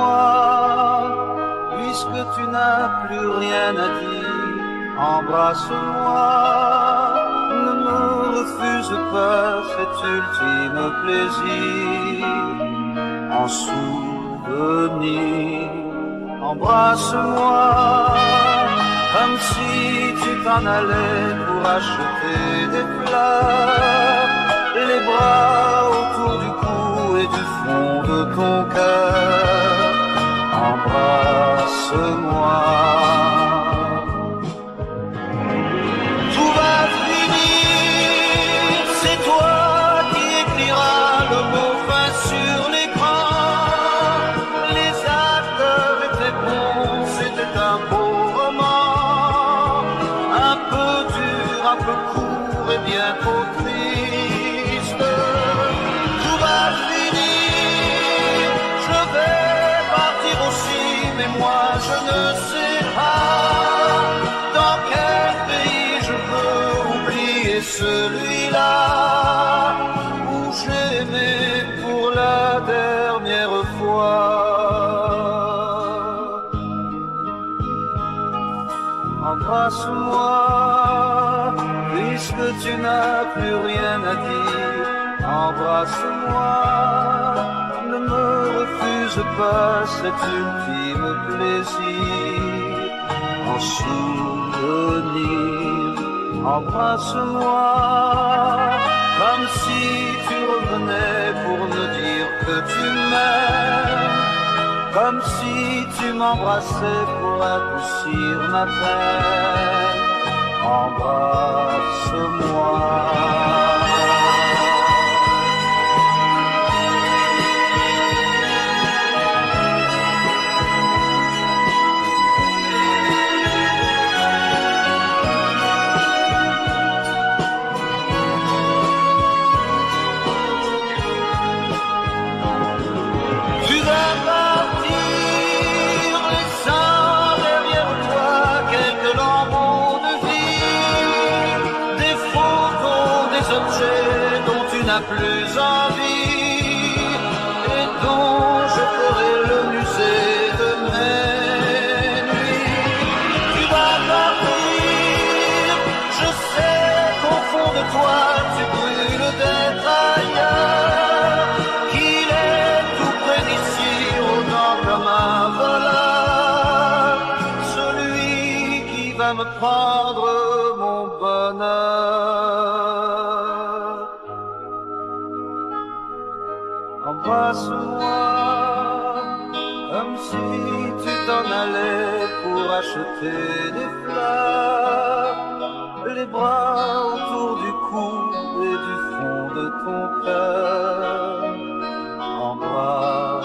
Embrasse-moi, puisque tu n'as plus rien à dire. Embrasse-moi, ne me refuse pas cet ultime plaisir. En souvenir, embrasse-moi, comme si tu t'en allais pour acheter des fleurs, les bras autour du cou et du fond de ton cœur. Embrasse-moi. Tout va finir, c'est toi qui écriras le mot fin sur l'écran. Les acteurs étaient bons, c'était un beau roman, un peu dur, un peu court et bientôt triste. Tout va finir, je vais partir aussi, mais moi je ne sais pas dans quel pays je peux oublier celui-là où j'ai aimé pour la dernière fois. Embrasse-moi, puisque tu n'as plus rien à dire. Embrasse-moi, ne me refuse pas cet ultime plaisir. En souvenir, embrasse-moi, comme si tu revenais pour me dire que tu m'aimes, comme si tu m'embrassais pour adoucir ma peine. Embrasse-moi. Tu vas partir, laissant derrière toi quelques lambeaux de vie, des photos, des objets dont tu n'as plus envie et dont je ferai le musée de mes nuits. Tu vas partir, je sais qu'au fond de toi tu brûles d'être ailleurs, qu'il est tout près d'ici, rôdant comme un voleur, celui qui va me prendre mon bonheur. Embrasse-moi, comme si tu t'en allais pour acheter des fleurs, les bras autour du cou et du fond de ton cœur. Embrasse-moi.